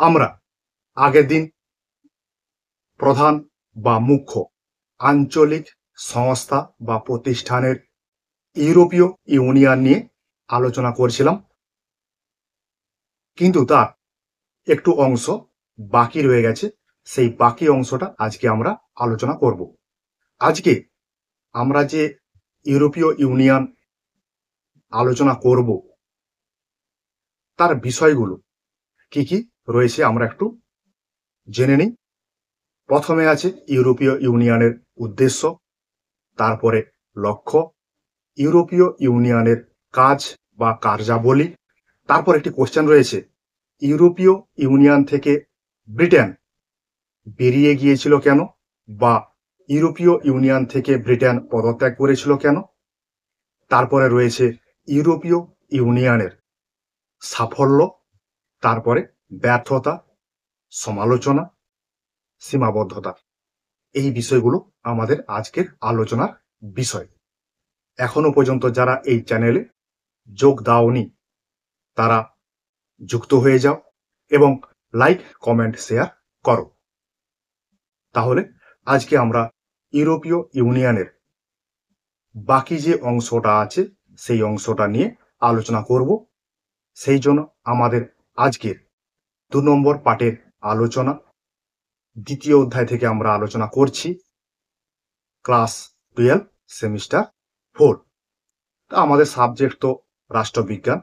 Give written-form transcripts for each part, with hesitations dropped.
আমরা আগের দিন প্রধান বা মুখ্য আঞ্চলিক সংস্থা বা প্রতিষ্ঠানের ইউরোপীয় ইউনিয়ন নিয়ে আলোচনা করছিলাম, কিন্তু তার একটু অংশ বাকি রয়ে গেছে। সেই বাকি অংশটা আজকে আমরা আলোচনা করব। আজকে আমরা যে ইউরোপীয় ইউনিয়ন আলোচনা করব তার বিষয়গুলো কি কি রয়েছে আমরা একটু জেনে নিই। প্রথমে আছে ইউরোপীয় ইউনিয়নের উদ্দেশ্য, তারপরে লক্ষ্য, ইউরোপীয় ইউনিয়নের কাজ বা কার্যাবলী, তারপর একটি কোশ্চেন রয়েছে ইউরোপীয় ইউনিয়ন থেকে ব্রিটেন বেরিয়ে গিয়েছিল কেন, বা ইউরোপীয় ইউনিয়ন থেকে ব্রিটেন পদত্যাগ করেছিল কেন। তারপরে রয়েছে ইউরোপীয় ইউনিয়নের সাফল্য, তারপরে ব্যর্থতা, সমালোচনা, সীমাবদ্ধতা। এই বিষয়গুলো আমাদের আজকের আলোচনার বিষয়। এখনো পর্যন্ত যারা এই চ্যানেলে যোগ দাওনি তারা যুক্ত হয়ে যাও এবং লাইক, কমেন্ট, শেয়ার করো। তাহলে আজকে আমরা ইউরোপীয় ইউনিয়নের বাকি যে অংশটা আছে সেই অংশটা নিয়ে আলোচনা করব। সেই জন্য আমাদের আজকের 2 নম্বর পার্টের আলোচনা, দ্বিতীয় অধ্যায় থেকে আমরা আলোচনা করছি, ক্লাস 12 সেমিস্টার 4। আমাদের সাবজেক্ট তো রাষ্ট্রবিজ্ঞান।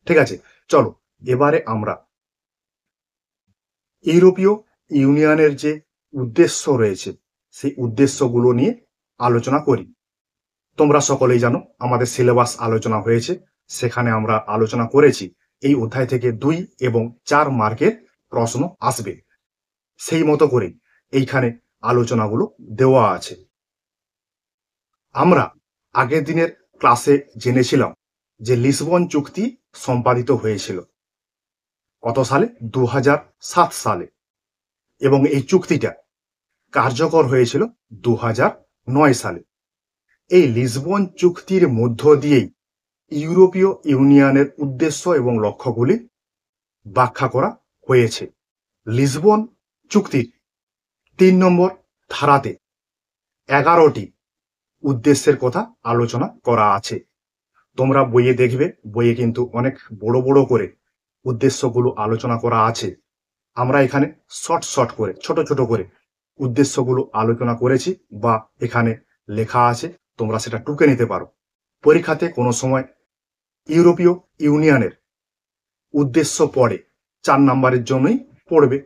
ঠিক আছে, চলো এবারে আমরা ইউরোপীয় ইউনিয়নের যে উদ্দেশ্য রয়েছে সেই উদ্দেশ্যগুলো নিয়ে আলোচনা করি। তোমরা সকলেই জানো আমাদের সিলেবাস আলোচনা হয়েছে, সেখানে আমরা আলোচনা করেছি এই অধ্যায় থেকে 2 এবং 4 মার্কের প্রশ্ন আসবে। সেই মতো করে এইখানে আলোচনাগুলো দেওয়া আছে। আমরা আগের দিনের ক্লাসে জেনেছিলাম যে লিসবন চুক্তি সম্পাদিত হয়েছিল কত সালে? 2007 সালে, এবং এই চুক্তিটা কার্যকর হয়েছিল 2009 সালে। এই লিসবন চুক্তির মধ্য দিয়েই ইউরোপীয় ইউনিয়নের উদ্দেশ্য এবং লক্ষ্যগুলি ব্যাখ্যা করা হয়েছে। লিসবন চুক্তির 3 নম্বর ধারাতে 11টি উদ্দেশ্যের কথা আলোচনা করা আছে। তোমরা বইয়ে দেখবে, বইয়ে কিন্তু অনেক বড় বড় করে উদ্দেশ্যগুলো আলোচনা করা আছে। আমরা এখানে শর্ট করে ছোট ছোট করে উদ্দেশ্যগুলো আলোচনা করেছি, বা এখানে লেখা আছে, তোমরা সেটা টুকে নিতে পারো। পরীক্ষাতে কোনো সময় ইউরোপীয় ইউনিয়নের উদ্দেশ্য পড়ে 4 নম্বরের জন্যই পড়বে,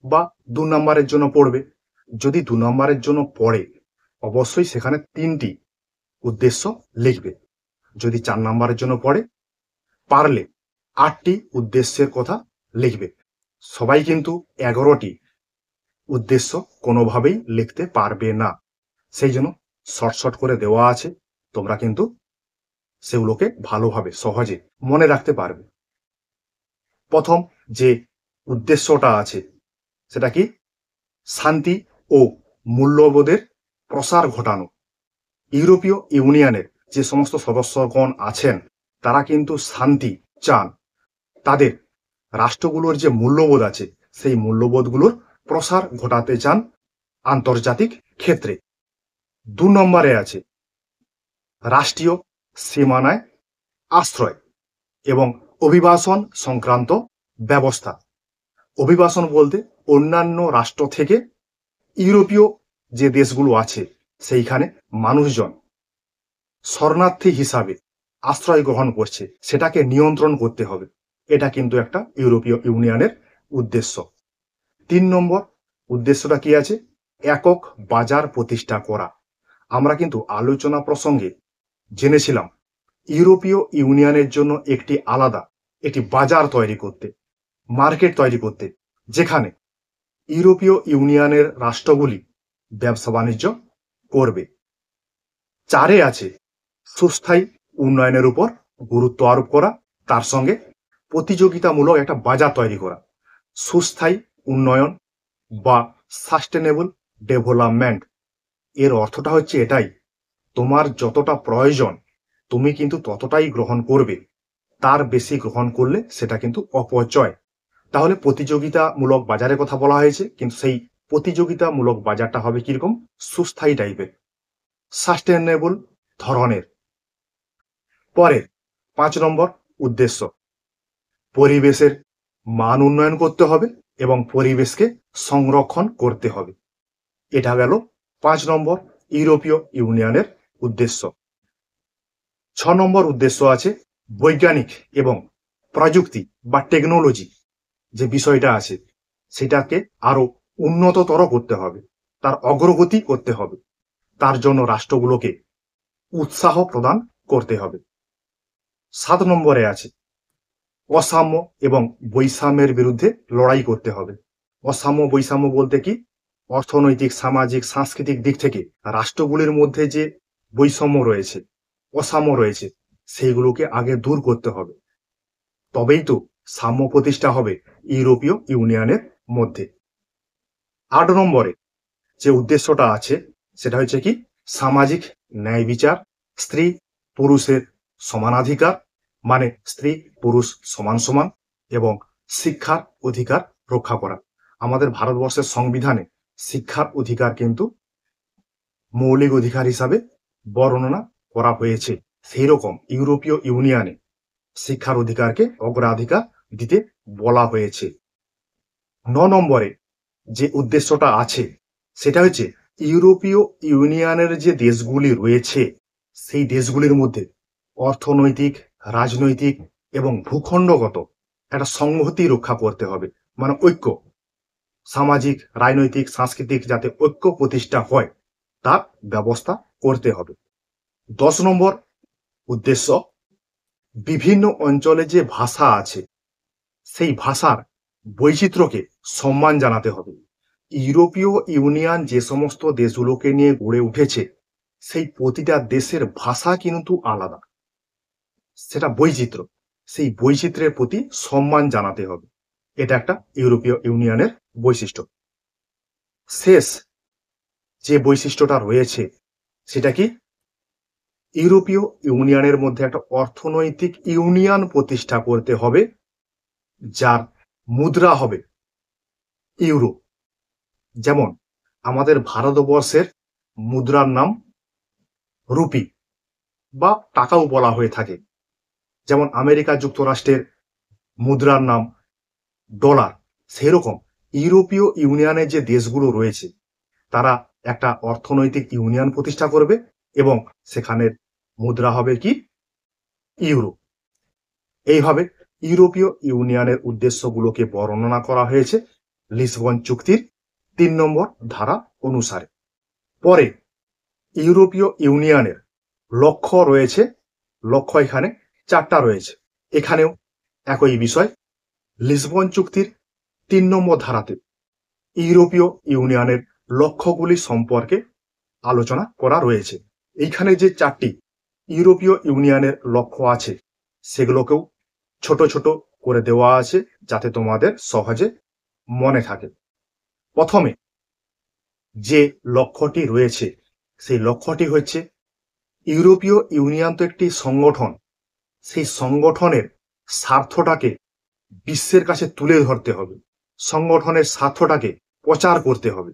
বা 2 নম্বরের জন্য পড়বে। যদি 2 নম্বরের জন্য পড়ে অবশ্যই সেখানে 3টি উদ্দেশ্য লিখবে। যদি 4 নম্বরের জন্য পড়ে পারলে 8টি উদ্দেশ্যের কথা লিখবে। সবাই কিন্তু 11টি উদ্দেশ্য কোনোভাবেই লিখতে পারবে না, সেই জন্য শর্ট করে দেওয়া আছে। তোমরা কিন্তু সেগুলোকে ভালোভাবে সহজে মনে রাখতে পারবে। প্রথম যে উদ্দেশ্যটা আছে সেটা কি? শান্তি ও মূল্যবোধের প্রসার ঘটানো। ইউরোপীয় ইউনিয়নের যে সমস্ত সদস্যগণ আছেন তারা কিন্তু শান্তি চান। তাদের রাষ্ট্রগুলোর যে মূল্যবোধ আছে সেই মূল্যবোধগুলোর প্রসার ঘটাতে চান আন্তর্জাতিক ক্ষেত্রে। 2 নম্বরে আছে রাষ্ট্রীয় সীমানায় আশ্রয় এবং অভিবাসন সংক্রান্ত ব্যবস্থা। অভিবাসন বলতে অন্যান্য রাষ্ট্র থেকে ইউরোপীয় যে দেশগুলো আছে সেইখানে মানুষজন শরণার্থী হিসাবে আশ্রয় গ্রহণ করছে, সেটাকে নিয়ন্ত্রণ করতে হবে। এটা কিন্তু একটা ইউরোপীয় ইউনিয়নের উদ্দেশ্য। 3 নম্বর উদ্দেশ্যটা কি আছে? একক বাজার প্রতিষ্ঠা করা। আমরা কিন্তু আলোচনা প্রসঙ্গে জেনেছিলাম ইউরোপীয় ইউনিয়নের জন্য একটি আলাদা একটি বাজার তৈরি করতে, মার্কেট তৈরি করতে, যেখানে ইউরোপীয় ইউনিয়নের রাষ্ট্রগুলি ব্যবসা বাণিজ্য করবে। 4 আছে সুস্থায়ী উন্নয়নের উপর গুরুত্ব আরোপ করা, তার সঙ্গে প্রতিযোগিতামূলক একটা বাজার তৈরি করা। সুস্থায়ী উন্নয়ন বা সাস্টেনেবল ডেভেলপমেন্ট এর অর্থটা হচ্ছে এটাই, তোমার যতটা প্রয়োজন তুমি কিন্তু ততটাই গ্রহণ করবে, তার বেশি গ্রহণ করলে সেটা কিন্তু অপচয়। তাহলে প্রতিযোগিতামূলক বাজারের কথা বলা হয়েছে, কিন্তু সেই প্রতিযোগিতামূলক বাজারটা হবে কিরকম? সুস্থায়ী টাইপের, সাস্টেনেবল ধরনের। পরের 5 নম্বর উদ্দেশ্য, পরিবেশের মান উন্নয়ন করতে হবে এবং পরিবেশকে সংরক্ষণ করতে হবে। এটা গেল 5 নম্বর ইউরোপীয় ইউনিয়নের উদ্দেশ্য। 6 নম্বর উদ্দেশ্য আছে বৈজ্ঞানিক এবং প্রযুক্তি বা টেকনোলজি যে বিষয়টা আছে সেটাকে আরো উন্নততর করতে হবে, তার অগ্রগতি করতে হবে। তার জন্য রাষ্ট্রগুলোকে উৎসাহ প্রদান করতে হবে। 7 নম্বরে আছে অসাম্য এবং বৈষম্যের বিরুদ্ধে লড়াই করতে হবে। অসাম্য বৈষম্য বলতে কি? অর্থনৈতিক, সামাজিক, সাংস্কৃতিক দিক থেকে রাষ্ট্রগুলির মধ্যে যে বৈষম্য রয়েছে, অসাম্য রয়েছে, সেইগুলোকে আগে দূর করতে হবে। তবেই তো সাম্য প্রতিষ্ঠা হবে ইউরোপীয় ইউনিয়নের মধ্যে। 8 নম্বরে যে উদ্দেশ্যটা আছে সেটা হচ্ছে কি? সামাজিক ন্যায় বিচার, স্ত্রী পুরুষের সমানাধিকার, মানে স্ত্রী পুরুষ সমান সমান, এবং শিক্ষার অধিকার রক্ষা করা। আমাদের ভারতবর্ষের সংবিধানে শিক্ষার অধিকার কিন্তু মৌলিক অধিকার হিসাবে বর্ণনা করা হয়েছে। সেই রকম ইউরোপীয় ইউনিয়নে শিক্ষার অধিকারকে অগ্রাধিকার দিতে বলা হয়েছে। 9 নম্বরে যে উদ্দেশ্যটা আছে সেটা হচ্ছে ইউরোপীয় ইউনিয়নের যে দেশগুলি রয়েছে সেই দেশগুলির মধ্যে অর্থনৈতিক, রাজনৈতিক এবং ভূখণ্ডগত একটা সংহতি রক্ষা করতে হবে, মানে ঐক্য, সামাজিক, রাজনৈতিক, সাংস্কৃতিক যাতে ঐক্য প্রতিষ্ঠা হয় তার ব্যবস্থা করতে হবে। 10 নম্বর উদ্দেশ্য, বিভিন্ন অঞ্চলে যে ভাষা আছে সেই ভাষার বৈচিত্র্যকে সম্মান জানাতে হবে। ইউরোপীয় ইউনিয়ন যে সমস্ত দেশগুলোকে নিয়ে গড়ে উঠেছে সেই প্রতিটা দেশের ভাষা কিন্তু আলাদা, সেটা বৈচিত্র্য, সেই বৈচিত্র্যের প্রতি সম্মান জানাতে হবে। এটা একটা ইউরোপীয় ইউনিয়নের বৈশিষ্ট্য। শেষ যে বৈশিষ্ট্যটা রয়েছে সেটা কি? ইউরোপীয় ইউনিয়নের মধ্যে একটা অর্থনৈতিক ইউনিয়ন প্রতিষ্ঠা করতে হবে যার মুদ্রা হবে ইউরো। যেমন আমাদের ভারতবর্ষের মুদ্রার নাম রুপি বা টাকাও বলা হয়ে থাকে, যেমন আমেরিকা যুক্তরাষ্ট্রের মুদ্রার নাম ডলার। সেরকম ইউরোপীয় ইউনিয়নের যে দেশগুলো রয়েছে তারা একটা অর্থনৈতিক ইউনিয়ন প্রতিষ্ঠা করবে এবং সেখানের মুদ্রা হবে কি? ইউরো। এইভাবে ইউরোপীয় ইউনিয়নের উদ্দেশ্যগুলোকে বর্ণনা করা হয়েছে লিসবন চুক্তির 3 নম্বর ধারা অনুসারে। পরে ইউরোপীয় ইউনিয়নের লক্ষ্য রয়েছে, লক্ষ্য এখানে 4টা রয়েছে। এখানেও একই বিষয়, লিসবন চুক্তির 3 নম্বর ধারাতে ইউরোপীয় ইউনিয়নের লক্ষ্যগুলি সম্পর্কে আলোচনা করা রয়েছে। এইখানে যে 4টি ইউরোপীয় ইউনিয়নের লক্ষ্য আছে সেগুলোকেও ছোট ছোট করে দেওয়া আছে যাতে তোমাদের সহজে মনে থাকে। প্রথমে যে লক্ষ্যটি রয়েছে সেই লক্ষ্যটি হচ্ছে ইউরোপীয় ইউনিয়ন তো একটি সংগঠন, সেই সংগঠনের স্বার্থটাকে বিশ্বের কাছে তুলে ধরতে হবে, সংগঠনের স্বার্থটাকে প্রচার করতে হবে।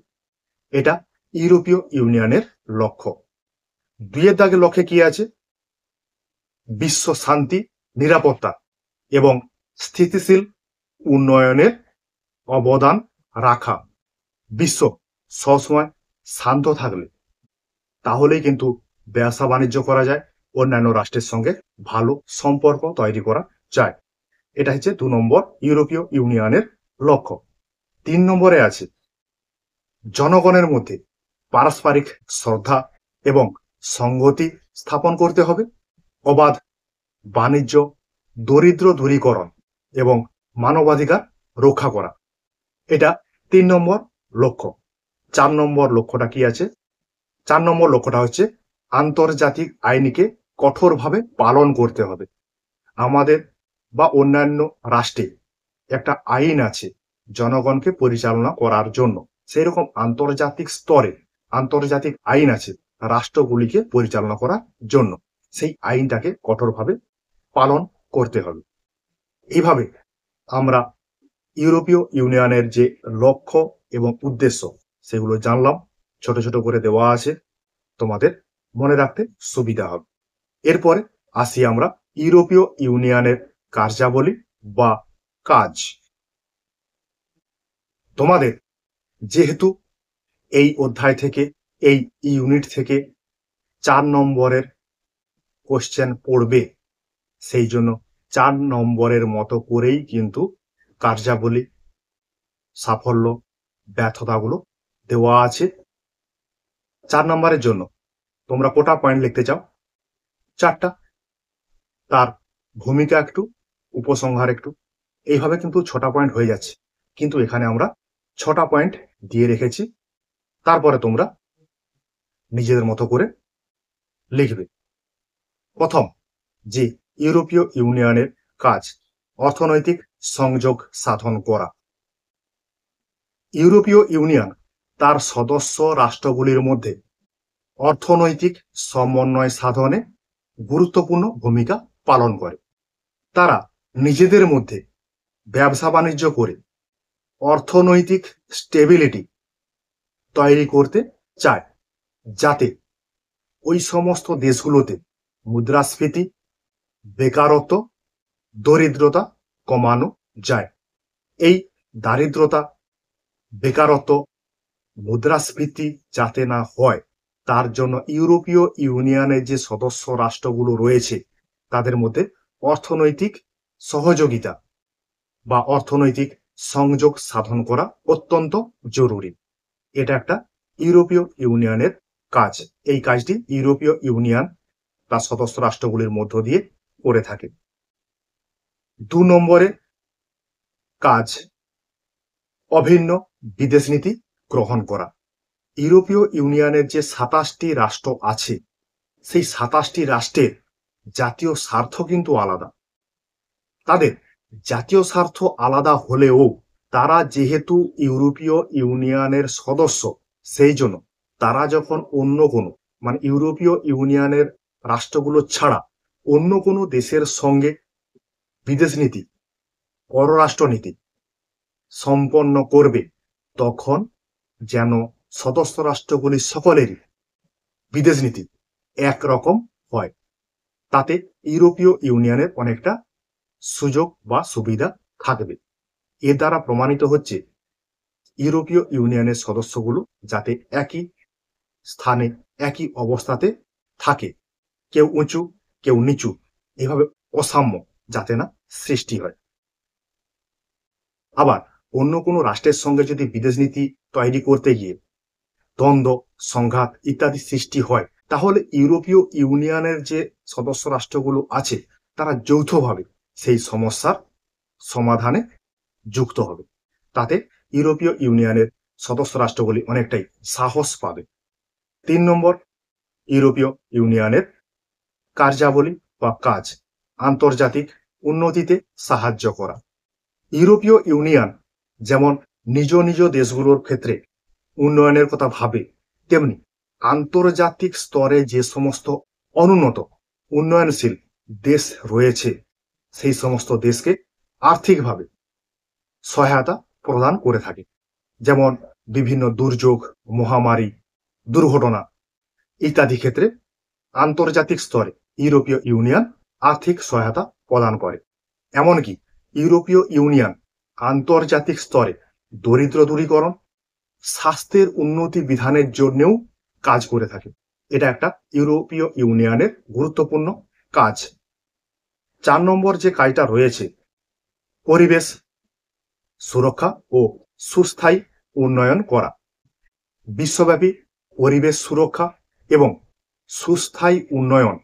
এটা ইউরোপীয় ইউনিয়নের লক্ষ্য। 2 দাগে লক্ষ্যে কি আছে? বিশ্ব শান্তি, নিরাপত্তা এবং স্থিতিশীল উন্নয়নের অবদান রাখা। বিশ্ব সবসময় শান্ত থাকলে তাহলেই কিন্তু ব্যবসা বাণিজ্য করা যায়, অন্যান্য রাষ্ট্রের সঙ্গে ভালো সম্পর্ক তৈরি করা যায়। এটা হচ্ছে 2 নম্বর ইউরোপীয় ইউনিয়নের লক্ষ্য। 3 নম্বরে আছে জনগণের মধ্যে পারস্পরিক শ্রদ্ধা এবং সংহতি স্থাপন করতে হবে, অবাধ বাণিজ্য, দরিদ্র দূরীকরণ এবং মানবাধিকার রক্ষা করা। এটা 3 নম্বর লক্ষ্য। 4 নম্বর লক্ষ্যটা কি আছে? 4 নম্বর লক্ষ্যটা হচ্ছে আন্তর্জাতিক আইনকে কঠোরভাবে পালন করতে হবে। আমাদের বা অন্যান্য রাষ্ট্রে একটা আইন আছে জনগণকে পরিচালনা করার জন্য, সেই রকম আন্তর্জাতিক স্তরে আন্তর্জাতিক আইন আছে রাষ্ট্রগুলিকে পরিচালনা করার জন্য, সেই আইনটাকে কঠোরভাবে পালন করতে হবে। এইভাবে আমরা ইউরোপীয় ইউনিয়নের যে লক্ষ্য এবং উদ্দেশ্য সেগুলো জানলাম, ছোট ছোট করে দেওয়া আছে, তোমাদের মনে রাখতে সুবিধা হবে। এরপরে আসি আমরা ইউরোপীয় ইউনিয়নের কার্যাবলী বা কাজ। তোমাদের যেহেতু এই অধ্যায় থেকে, এই ইউনিট থেকে 4 নম্বরের কোশ্চেন পড়বে, সেই জন্য 4 নম্বরের মতো করেই কিন্তু কার্যাবলী, সাফল্য, ব্যর্থতাগুলো দেওয়া আছে। 4 নম্বরের জন্য তোমরা কোটা পয়েন্ট লিখতে চাও? 4টা। তার ভূমিকা একটু, উপসংহার একটু, এইভাবে কিন্তু 6টা পয়েন্ট হয়ে যাচ্ছে, কিন্তু এখানে আমরা 6টা পয়েন্ট দিয়ে রেখেছি। তারপরে তোমরা নিজেদের মতো করে লিখবে। প্রথম, যে ইউরোপীয় ইউনিয়নের কাজ অর্থনৈতিক সংযোগ সাধন করা। ইউরোপীয় ইউনিয়ন তার সদস্য রাষ্ট্রগুলির মধ্যে অর্থনৈতিক সমন্বয় সাধনে গুরুত্বপূর্ণ ভূমিকা পালন করে। তারা নিজেদের মধ্যে ব্যবসা বাণিজ্য করে অর্থনৈতিক স্টেবিলিটি তৈরি করতে চায়, যাতে ওই সমস্ত দেশগুলোতে মুদ্রাস্ফীতি, বেকারত্ব, দরিদ্রতা কমানো যায়। এই দারিদ্রতা, বেকারত্ব, মুদ্রাস্ফীতি যাতে না হয়, তার জন্য ইউরোপীয় ইউনিয়নের যে সদস্য রাষ্ট্রগুলো রয়েছে তাদের মধ্যে অর্থনৈতিক সহযোগিতা বা অর্থনৈতিক সংযোগ সাধন করা অত্যন্ত জরুরি। এটা একটা ইউরোপীয় ইউনিয়নের কাজ। এই কাজটি ইউরোপীয় ইউনিয়ন তার সদস্য রাষ্ট্রগুলির মধ্য দিয়ে করে থাকে। 2 নম্বরে কাজ অভিন্ন বিদেশ নীতি গ্রহণ করা। ইউরোপীয় ইউনিয়নের যে 27টি রাষ্ট্র আছে, সেই 27টি রাষ্ট্রের জাতীয় স্বার্থ কিন্তু আলাদা। তাদের জাতীয় স্বার্থ আলাদা হলেও তারা যেহেতু ইউরোপীয় ইউনিয়নের সদস্য, সেই জন্য তারা যখন অন্য কোনো, মানে ইউরোপীয় ইউনিয়নের রাষ্ট্রগুলো ছাড়া অন্য কোনো দেশের সঙ্গে বিদেশ নীতি, পররাষ্ট্রনীতি সম্পন্ন করবে, তখন যেন সদস্য রাষ্ট্রগুলি সকলেরই বিদেশ নীতি একরকম হয়। তাতে ইউরোপীয় ইউনিয়নের অনেকটা সুযোগ বা সুবিধা থাকবে। এর দ্বারা প্রমাণিত হচ্ছে ইউরোপীয় ইউনিয়নের সদস্যগুলো যাতে একই স্থানে, একই অবস্থাতে থাকে, কেউ উঁচু কেউ নিচু, এভাবে অসাম্য যাতে না সৃষ্টি হয়। আবার অন্য কোনো রাষ্ট্রের সঙ্গে যদি বিদেশ নীতি তৈরি করতে গিয়ে দ্বন্দ্ব, সংঘাত ইত্যাদি সৃষ্টি হয়, তাহলে ইউরোপীয় ইউনিয়নের যে সদস্য রাষ্ট্রগুলো আছে তারা যৌথভাবে সেই সমস্যার সমাধানে যুক্ত হবে। তাতে ইউরোপীয় ইউনিয়নের সদস্য রাষ্ট্রগুলি অনেকটাই সাহস পাবে। 3 নম্বর, ইউরোপীয় ইউনিয়নের কার্যাবলী বা কাজ আন্তর্জাতিক উন্নতিতে সাহায্য করা। ইউরোপীয় ইউনিয়ন যেমন নিজ নিজ দেশগুলোর ক্ষেত্রে উন্নয়নের কথা ভাবে, তেমনি আন্তর্জাতিক স্তরে যে সমস্ত অনুন্নত উন্নয়নশীল দেশ রয়েছে সেই সমস্ত দেশকে আর্থিকভাবে সহায়তা প্রদান করে থাকে। যেমন বিভিন্ন দুর্যোগ, মহামারী, দুর্ঘটনা ইত্যাদি ক্ষেত্রে আন্তর্জাতিক স্তরে ইউরোপীয় ইউনিয়ন আর্থিক সহায়তা প্রদান করে। এমনকি ইউরোপীয় ইউনিয়ন আন্তর্জাতিক স্তরে দরিদ্র দূরীকরণ, স্বাস্থ্যের উন্নতি বিধানের জন্যও কাজ করে থাকে। এটা একটা ইউরোপীয় ইউনিয়নের গুরুত্বপূর্ণ কাজ। 4 নম্বর যে কাজটা রয়েছে, পরিবেশ সুরক্ষা ও সুস্থায়ী উন্নয়ন করা। বিশ্বব্যাপী পরিবেশ সুরক্ষা এবং সুস্থায়ী উন্নয়ন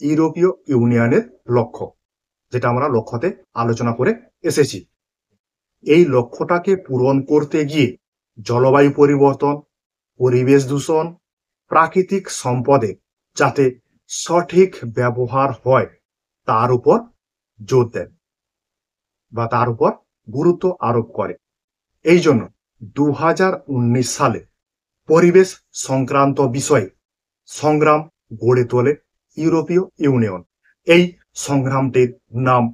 ইউরোপীয় ইউনিয়নের লক্ষ্য, যেটা আমরা লক্ষ্যতে আলোচনা করে এসেছি। এই লক্ষ্যটাকে পূরণ করতে গিয়ে জলবায়ু পরিবর্তন, পরিবেশ দূষণ, প্রাকৃতিক সম্পদে যাতে সঠিক ব্যবহার হয় তার উপর জোর দেন বা তার উপর গুরুত্ব আরোপ করে। এই জন্য 2019 সালে পরিবেশ সংক্রান্ত বিষয়ে সংগ্রাম গড়ে তোলে ইউরোপীয় ইউনিয়ন। এই সংগ্রামটির নাম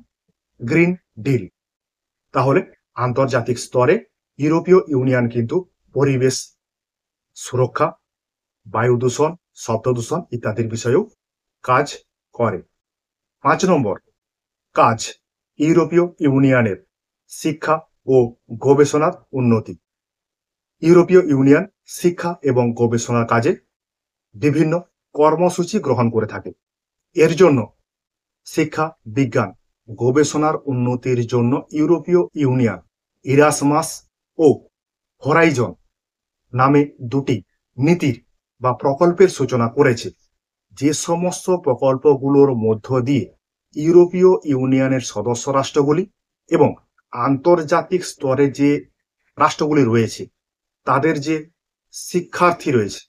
গ্রিন ডিল। তাহলে আন্তর্জাতিক স্তরে ইউরোপীয় ইউনিয়ন কিন্তু পরিবেশ সুরক্ষা, বায়ু দূষণ, শব্দ দূষণ ইত্যাদির বিষয়েও কাজ করে। 5 নম্বর কাজ ইউরোপীয় ইউনিয়নের শিক্ষা ও গবেষণার উন্নতি। ইউরোপীয় ইউনিয়ন শিক্ষা এবং গবেষণার কাজে বিভিন্ন কর্মসূচি গ্রহণ করে থাকে। এর জন্য শিক্ষা, বিজ্ঞান, গবেষণার উন্নতির জন্য ইউরোপীয় ইউনিয়ন ইরাসমাস ও হরাইজন নামে দুটি নীতির বা প্রকল্পের সূচনা করেছে, যে সমস্ত প্রকল্পগুলোর মধ্য দিয়ে ইউরোপীয় ইউনিয়নের সদস্য রাষ্ট্রগুলি এবং আন্তর্জাতিক স্তরে যে রাষ্ট্রগুলি রয়েছে তাদের যে শিক্ষার্থী রয়েছে,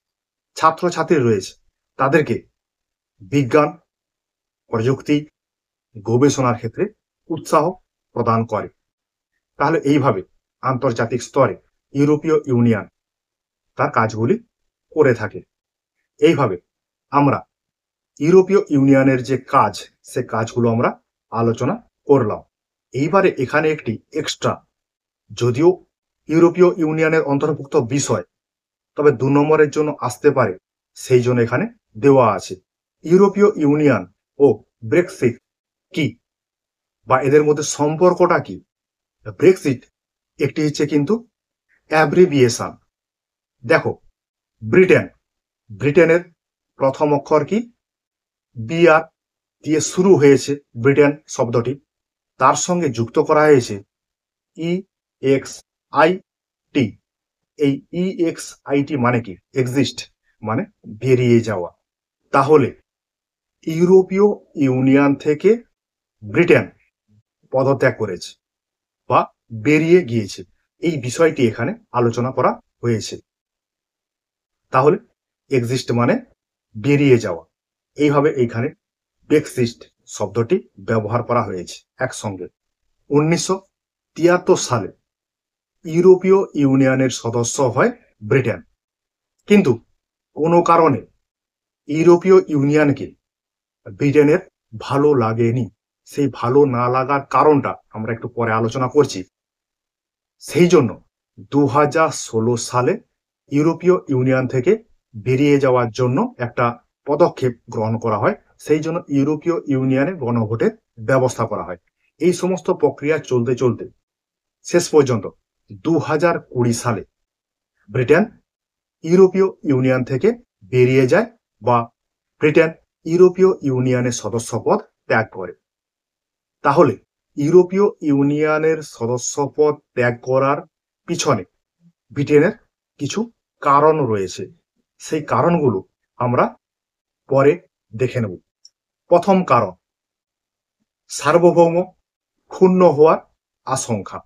ছাত্রছাত্রী রয়েছে, তাদেরকে বিজ্ঞান, প্রযুক্তি, গবেষণার ক্ষেত্রে উৎসাহ প্রদান করে। তাহলে এইভাবে আন্তর্জাতিক স্তরে ইউরোপীয় ইউনিয়ন তার কাজগুলি করে থাকে। এইভাবে আমরা ইউরোপীয় ইউনিয়নের যে কাজ, সে কাজগুলো আমরা আলোচনা করলাম। এইবারে এখানে একটি এক্সট্রা, যদিও ইউরোপীয় ইউনিয়নের অন্তর্ভুক্ত বিষয়, তবে 2 নম্বরের জন্য আসতে পারে, সেই জন্য এখানে দেওয়া আছে। ইউরোপীয় ইউনিয়ন ও ব্রেক্সিট কি, বা এদের মধ্যে সম্পর্কটা কি? ব্রেক্সিট একটি হচ্ছে কিন্তু অ্যাব্রিভিয়েশন। দেখো, ব্রিটেনের প্রথম অক্ষর কি? বিআর দিয়ে শুরু হয়েছে ব্রিটেন শব্দটি, তার সঙ্গে যুক্ত করা হয়েছে EXIT। এই EXIT মানে কি? এক্সিস্ট, মানে বেরিয়ে যাওয়া। তাহলে ইউরোপীয় ইউনিয়ন থেকে ব্রিটেন পদত্যাগ করেছে বা বেরিয়ে গিয়েছে, এই বিষয়টি এখানে আলোচনা করা হয়েছে। তাহলে এক্সিস্ট মানে বেরিয়ে যাওয়া, এইভাবে এইখানে ব্রেক্সিট শব্দটি ব্যবহার করা হয়েছে একসঙ্গে। 1973 সালে ইউরোপীয় ইউনিয়নের সদস্য হয় ব্রিটেন, কিন্তু কোনো কারণে ইউরোপীয় ইউনিয়নকে ব্রিটেনের ভালো লাগেনি। সেই ভালো না লাগার কারণটা আমরা একটু পরে আলোচনা করছি। সেই জন্য 2016 সালে ইউরোপীয় ইউনিয়ন থেকে বেরিয়ে যাওয়ার জন্য একটা পদক্ষেপ গ্রহণ করা হয়। সেই জন্য ইউরোপীয় ইউনিয়নে গণভোটের ব্যবস্থা করা হয়। এই সমস্ত প্রক্রিয়া চলতে চলতে শেষ পর্যন্ত 2020 সালে ব্রিটেন ইউরোপীয় ইউনিয়ন থেকে বেরিয়ে যায়, বা ব্রিটেন ইউরোপীয় ইউনিয়নের সদস্যপদ ত্যাগ করে। তাহলে ইউরোপীয় ইউনিয়নের সদস্যপদ ত্যাগ করার পিছনে ব্রিটেনের কিছু কারণ রয়েছে, সেই কারণগুলো আমরা পরে দেখে নেব। প্রথম কারণ, সার্বভৌম ক্ষুণ্ণ হওয়ার আশঙ্কা।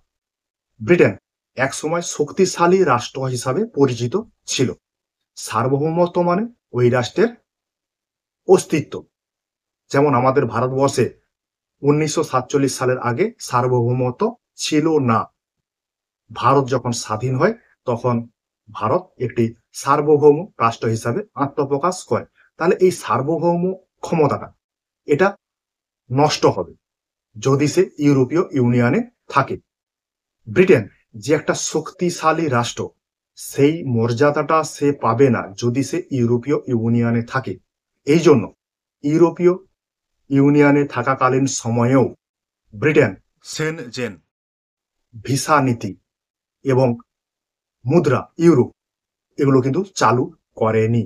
ব্রিটেন একসময় শক্তিশালী রাষ্ট্র হিসাবে পরিচিত ছিল। সার্বভৌমত্ব মানে ওই রাষ্ট্রের অস্তিত্ব। যেমন আমাদের ভারতবর্ষে 1947 সালের আগে সার্বভৌমত্ব ছিল না। ভারত যখন স্বাধীন হয় তখন ভারত একটি সার্বভৌম রাষ্ট্র হিসাবে আত্মপ্রকাশ করে। তাহলে এই সার্বভৌম ক্ষমতাটা এটা নষ্ট হবে যদি সে ইউরোপীয় ইউনিয়নে থাকে। ব্রিটেন যে একটা শক্তিশালী রাষ্ট্র, সেই মর্যাদাটা সে পাবে না যদি সে ইউরোপীয় ইউনিয়নে থাকে। এই জন্য ইউরোপীয় ইউনিয়নে থাকাকালীন সময়েও ব্রিটেন সেনজেন ভিসা নীতি এবং মুদ্রা ইউরো এগুলো কিন্তু চালু করেনি।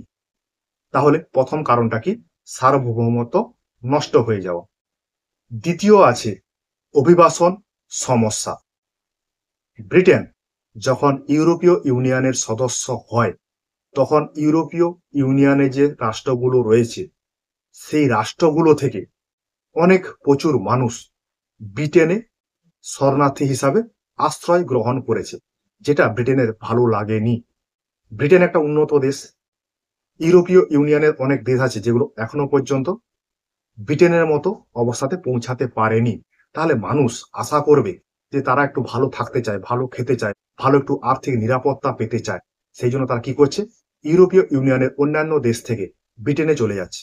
তাহলে প্রথম কারণটা কি? সার্বভৌমত্ব নষ্ট হয়ে যাওয়া। দ্বিতীয় আছে অভিবাসন সমস্যা। ব্রিটেন যখন ইউরোপীয় ইউনিয়নের সদস্য হয় তখন ইউরোপীয় ইউনিয়নে যে রাষ্ট্রগুলো রয়েছে সেই রাষ্ট্রগুলো থেকে প্রচুর মানুষ ব্রিটেনে শরণার্থী হিসাবে আশ্রয় গ্রহণ করেছে, যেটা ব্রিটেনের ভালো লাগেনি। ব্রিটেন একটা উন্নত দেশ, ইউরোপীয় ইউনিয়নের অনেক দেশ আছে যেগুলো এখনো পর্যন্ত ব্রিটেনের মতো অবস্থাতে পৌঁছাতে পারেনি। তাহলে মানুষ আশা করবে যে তারা একটু ভালো থাকতে চায়, ভালো খেতে চায়, ভালো একটু আর্থিক নিরাপত্তা পেতে চায়। সেই জন্য তারা কি করছে? ইউরোপীয় ইউনিয়নের অন্যান্য দেশ থেকে ব্রিটেনে চলে যাচ্ছে,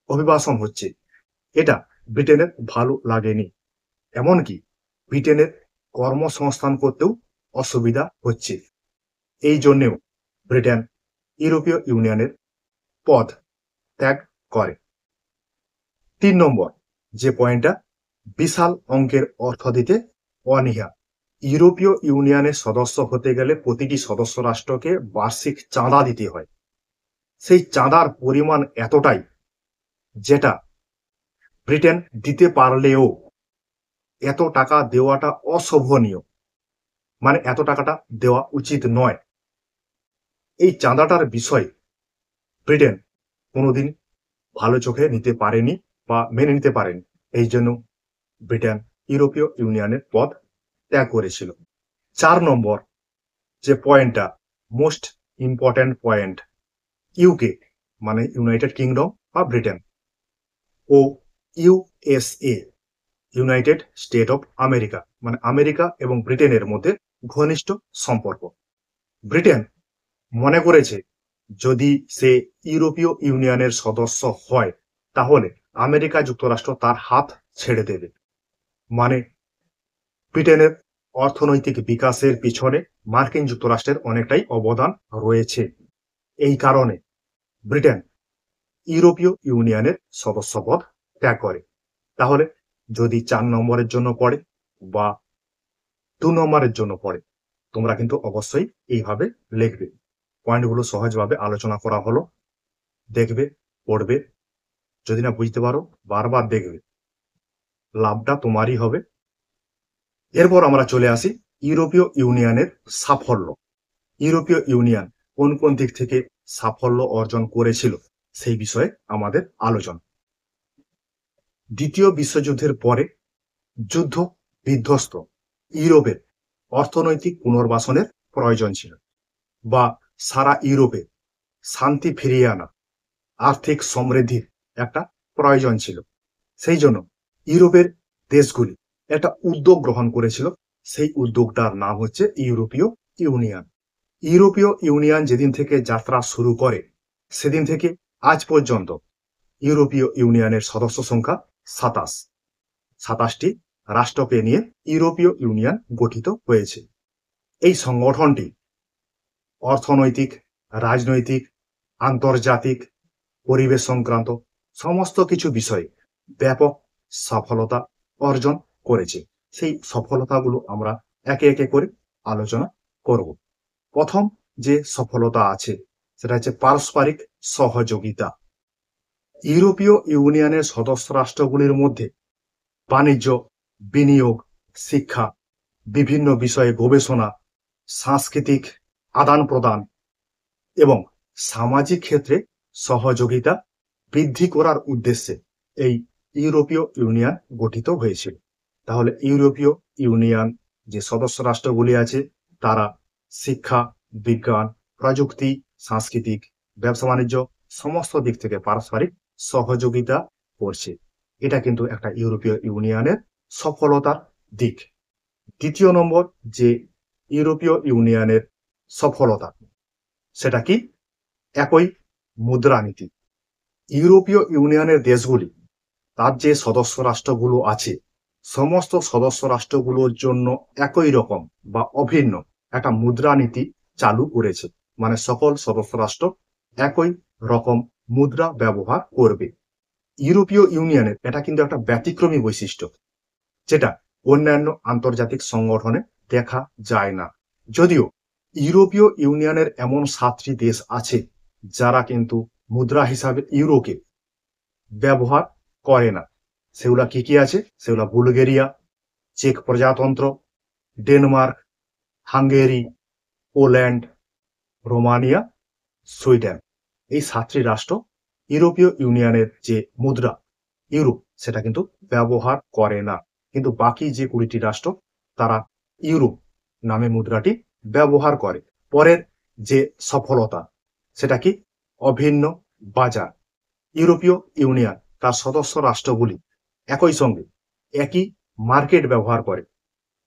অভিবাসন হচ্ছে। এটা ব্রিটেনের ভালো লাগেনি। এমনকি ব্রিটেনের কর্মসংস্থান করতেও অসুবিধা হচ্ছে। এই জন্যেও ব্রিটেন ইউরোপীয় ইউনিয়নের পদ ত্যাগ করে। 3 নম্বর যে পয়েন্টটা, বিশাল অঙ্কের অর্থ দিতে অনীহা। ইউরোপীয় ইউনিয়নের সদস্য হতে গেলে প্রতিটি সদস্য রাষ্ট্রকে বার্ষিক চাঁদা দিতে হয়। সেই চাঁদার পরিমাণ এতটাই যেটা ব্রিটেন দিতে পারলেও এত টাকা দেওয়াটা অশোভনীয়, মানে এত টাকাটা দেওয়া উচিত নয়। এই চাঁদাটার বিষয় ব্রিটেন কোনোদিন ভালো চোখে নিতে পারেনি বা মেনে নিতে পারেনি। এই জন্য ব্রিটেন ইউরোপীয় ইউনিয়নের পদ ত্যাগ করেছিল। 4 নম্বর যে পয়েন্টটা, মোস্ট ইম্পর্ট্যান্ট পয়েন্ট, ইউকে মানে ইউনাইটেড কিংডম বা ব্রিটেন ও USA United State of America মানে আমেরিকা এবং ব্রিটেনের মধ্যে ঘনিষ্ঠ সম্পর্ক। ব্রিটেন মনে করেছে যদি সে ইউরোপীয় ইউনিয়নের সদস্য হয় তাহলে আমেরিকা যুক্তরাষ্ট্র তার হাত ছেড়ে দেবে। মানে ব্রিটেনের অর্থনৈতিক বিকাশের পিছনে মার্কিন যুক্তরাষ্ট্রের অনেকটাই অবদান রয়েছে। এই কারণে ব্রিটেন ইউরোপীয় ইউনিয়নের সদস্যপদ ত্যাগ করে। তাহলে যদি 4 নম্বরের জন্য পড়ে বা 2 নম্বরের জন্য পড়ে, তোমরা কিন্তু অবশ্যই এইভাবে লিখবে। পয়েন্টগুলো সহজভাবে আলোচনা করা হলো, দেখবে, পড়বে। যদি না বুঝতে পারো বারবার দেখবে, লাভটা তোমারই হবে। এরপর আমরা চলে আসি ইউরোপীয় ইউনিয়নের সাফল্য। ইউরোপীয় ইউনিয়ন কোন কোন দিক থেকে সাফল্য অর্জন করেছিল সেই বিষয়ে আমাদের আলোচনা। দ্বিতীয় বিশ্বযুদ্ধের পরে যুদ্ধ বিধ্বস্ত ইউরোপের অর্থনৈতিক পুনর্বাসনের প্রয়োজন ছিল, বা সারা ইউরোপে শান্তি ফিরিয়ে আনা, আর্থিক সমৃদ্ধির একটা প্রয়োজন ছিল। সেই জন্য ইউরোপের দেশগুলি একটা উদ্যোগ গ্রহণ করেছিল। সেই উদ্যোগটার নাম হচ্ছে ইউরোপীয় ইউনিয়ন। ইউরোপীয় ইউনিয়ন যেদিন থেকে যাত্রা শুরু করে সেদিন থেকে আজ পর্যন্ত ইউরোপীয় ইউনিয়নের সদস্য সংখ্যা 27টি রাষ্ট্রকে নিয়ে ইউরোপীয় ইউনিয়ন গঠিত হয়েছে। এই সংগঠনটি অর্থনৈতিক, রাজনৈতিক, আন্তর্জাতিক, পরিবেশ সংক্রান্ত সমস্ত কিছু বিষয়ে ব্যাপক সফলতা অর্জন করেছে। সেই সফলতাগুলো আমরা একে একে করে আলোচনা করব। প্রথম যে সফলতা আছে সেটা হচ্ছে পারস্পরিক সহযোগিতা। ইউরোপীয় ইউনিয়নের সদস্য রাষ্ট্রগুলির মধ্যে বাণিজ্য, বিনিয়োগ, শিক্ষা, বিভিন্ন বিষয়ে গবেষণা, সাংস্কৃতিক আদান প্রদান এবং সামাজিক ক্ষেত্রে সহযোগিতা বৃদ্ধি করার উদ্দেশ্যে এই ইউরোপীয় ইউনিয়ন গঠিত হয়েছিল। তাহলে ইউরোপীয় ইউনিয়ন যে সদস্য রাষ্ট্রগুলি আছে তারা শিক্ষা, বিজ্ঞান, প্রযুক্তি, সাংস্কৃতিক, ব্যবসা বাণিজ্য সমস্ত দিক থেকে পারস্পরিক সহযোগিতা করছে। এটা কিন্তু একটা ইউরোপীয় ইউনিয়নের সফলতার দিক। দ্বিতীয় নম্বর যে ইউরোপীয় ইউনিয়নের সফলতা সেটা কি? একই মুদ্রানীতি। ইউরোপীয় ইউনিয়নের দেশগুলি তার যে সদস্য রাষ্ট্রগুলো আছে সমস্ত সদস্য রাষ্ট্রগুলোর জন্য একই রকম বা অভিন্ন একটা মুদ্রানীতি চালু করেছে। মানে সকল সদস্য রাষ্ট্র একই রকম মুদ্রা ব্যবহার করবে। ইউরোপীয় ইউনিয়নের এটা কিন্তু একটা ব্যতিক্রমী বৈশিষ্ট্য, যেটা অন্যান্য আন্তর্জাতিক সংগঠনে দেখা যায় না। যদিও ইউরোপীয় ইউনিয়নের এমন 7টি দেশ আছে যারা কিন্তু মুদ্রা হিসাবে ইউরোকে ব্যবহার করে না। সেগুলা কি কি আছে? সেগুলা বুলগেরিয়া, চেক প্রজাতন্ত্র, Denmark, Hungary, Poland, Romania, Sweden. এই 7টি রাষ্ট্র ইউরোপীয় ইউনিয়নের যে মুদ্রা ইউরো সেটা কিন্তু ব্যবহার করে না। কিন্তু বাকি যে 20টি রাষ্ট্র তারা ইউরো নামে মুদ্রাটি ব্যবহার করে। পরের যে সফলতা সেটা কি? অভিন্ন বাজার। ইউরোপীয় ইউনিয়ন তার সদস্য রাষ্ট্রগুলি একই সঙ্গে একই মার্কেট ব্যবহার করে।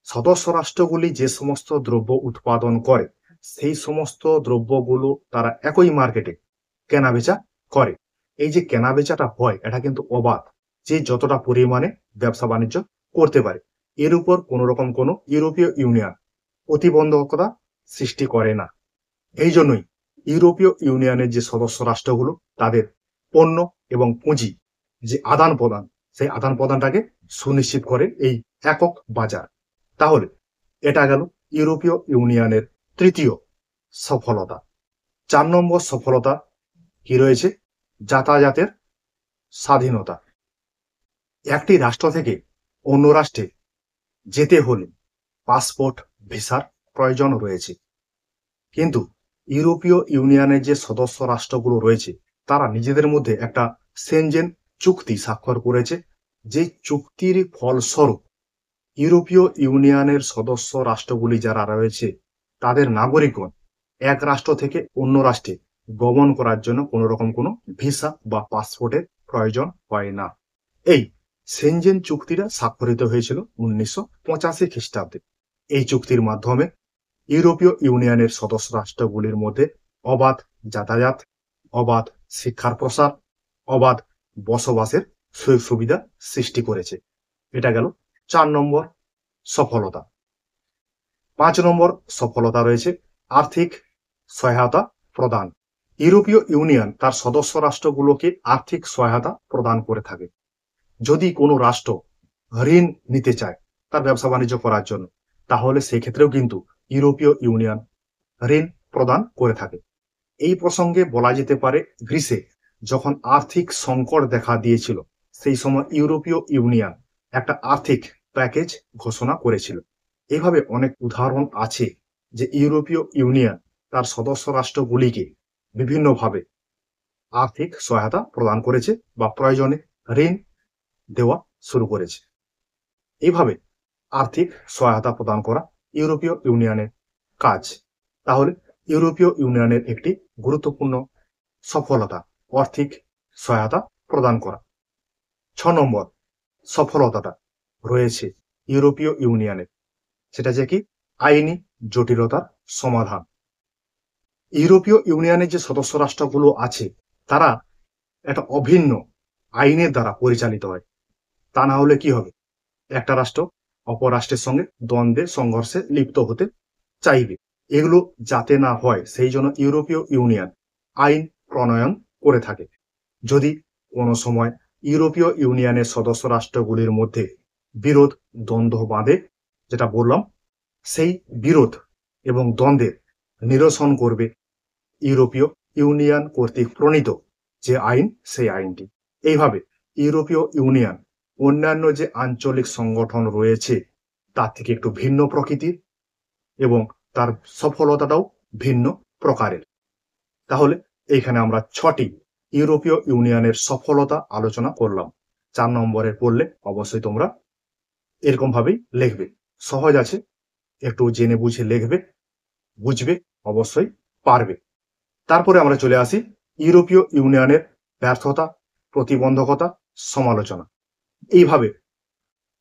সদস্য রাষ্ট্রগুলি যে সমস্ত দ্রব্য উৎপাদন করে সেই সমস্ত দ্রব্যগুলো তারা একই মার্কেটে কেনাবেচা করে। এই যে কেনাবেচাটা হয় এটা কিন্তু অবাধ, যে যতটা পরিমাণে ব্যবসা বাণিজ্য করতে পারে। এর উপর কোনো রকম কোনো ইউরোপীয় ইউনিয়ন প্রতিবন্ধকতা সৃষ্টি করে না। এই জন্যই ইউরোপীয় ইউনিয়নের যে সদস্য রাষ্ট্রগুলো তাদের পণ্য এবং পুঁজি যে আদান প্রদান, সেই আদান প্রদানটাকে সুনিশ্চিত করে এই একক বাজার। তাহলে এটা গেল ইউরোপীয় ইউনিয়নের তৃতীয় সফলতা। 4 নম্বর সফলতা কি রয়েছে? যাতায়াতের স্বাধীনতা। একটি রাষ্ট্র থেকে অন্য রাষ্ট্রে যেতে হলে পাসপোর্ট, ভিসার প্রয়োজন রয়েছে। কিন্তু ইউরোপীয় ইউনিয়নের যে সদস্য রাষ্ট্রগুলো রয়েছে তারা নিজেদের মধ্যে একটা সেনজেন চুক্তি স্বাক্ষর করেছে, যে চুক্তির ফলস্বরূপ ইউরোপীয় ইউনিয়নের সদস্য রাষ্ট্রগুলি যারা রয়েছে তাদের নাগরিকগণ এক রাষ্ট্র থেকে অন্য রাষ্ট্রে গমন করার জন্য কোনো রকম কোনো ভিসা বা পাসপোর্টের প্রয়োজন হয় না। এই সেনজেন চুক্তিটা স্বাক্ষরিত হয়েছিল 1985 খ্রিস্টাব্দে। এই চুক্তির মাধ্যমে ইউরোপীয় ইউনিয়নের সদস্য রাষ্ট্রগুলির মধ্যে অবাধ যাতায়াত, অবাধ শিক্ষার প্রসার, অবাধ বসবাসের সুযোগ সুবিধা সৃষ্টি করেছে। এটা গেল 4 নম্বর সফলতা। 5 নম্বর সফলতা রয়েছে আর্থিক সহায়তা প্রদান। ইউরোপীয় ইউনিয়ন তার সদস্য রাষ্ট্রগুলোকে আর্থিক সহায়তা প্রদান করে থাকে। যদি কোনো রাষ্ট্র ঋণ নিতে চায় তার ব্যবসা বাণিজ্য করার জন্য, তাহলে সেই ক্ষেত্রেও কিন্তু ইউরোপীয় ইউনিয়ন ঋণ প্রদান করে থাকে। এই প্রসঙ্গে বলা যেতে পারে গ্রিসে যখন আর্থিক সংকট দেখা দিয়েছিল সেই সময় ইউরোপীয় ইউনিয়ন একটা আর্থিক প্যাকেজ ঘোষণা করেছিল। এইভাবে অনেক উদাহরণ আছে যে ইউরোপীয় ইউনিয়ন তার সদস্য রাষ্ট্রগুলিকে বিভিন্নভাবে আর্থিক সহায়তা প্রদান করেছে বা প্রয়োজনে ঋণ দেওয়া শুরু করেছে। এইভাবে আর্থিক সহায়তা প্রদান করা ইউরোপীয় ইউনিয়নের কাজ। তাহলে ইউরোপীয় ইউনিয়নের একটি গুরুত্বপূর্ণ সফলতা আর্থিক সহায়তা প্রদান করা। 6 নম্বর সফলতাটা রয়েছে ইউরোপীয় ইউনিয়নের, সেটা যে কি আইনি জটিলতার সমাধান। ইউরোপীয় ইউনিয়নের যে সদস্য রাষ্ট্রগুলো আছে তারা একটা অভিন্ন আইনের দ্বারা পরিচালিত হয়। তা না হলে কি হবে, একটা রাষ্ট্র অপর রাষ্ট্রের সঙ্গে দ্বন্দ্বে সংঘর্ষে লিপ্ত হতে চাইবে। এগুলো যাতে না হয় সেই জন্য ইউরোপীয় ইউনিয়ন আইন প্রণয়ন করে থাকে। যদি কোনো সময় ইউরোপীয় ইউনিয়নের সদস্য রাষ্ট্রগুলির মধ্যে বিরোধ দ্বন্দ্ব বাঁধে, যেটা বললাম, সেই বিরোধ এবং দ্বন্দ্বের নিরসন করবে ইউরোপীয় ইউনিয়ন কর্তৃক প্রণীত যে আইন, সেই আইনটি। এইভাবে ইউরোপীয় ইউনিয়ন অন্যান্য যে আঞ্চলিক সংগঠন রয়েছে তার থেকে একটু ভিন্ন প্রকৃতির এবং তার সফলতাটাও ভিন্ন প্রকারের। তাহলে এইখানে আমরা 6টি ইউরোপীয় ইউনিয়নের সফলতা আলোচনা করলাম। 4 নম্বরের পড়লে অবশ্যই তোমরা এরকম ভাবেই লিখবে, সহজ আছে, একটু জেনে বুঝে লিখবে, বুঝবে, অবশ্যই পারবে। তারপরে আমরা চলে আসি ইউরোপীয় ইউনিয়নের ব্যর্থতা, প্রতিবন্ধকতা, সমালোচনা। এইভাবে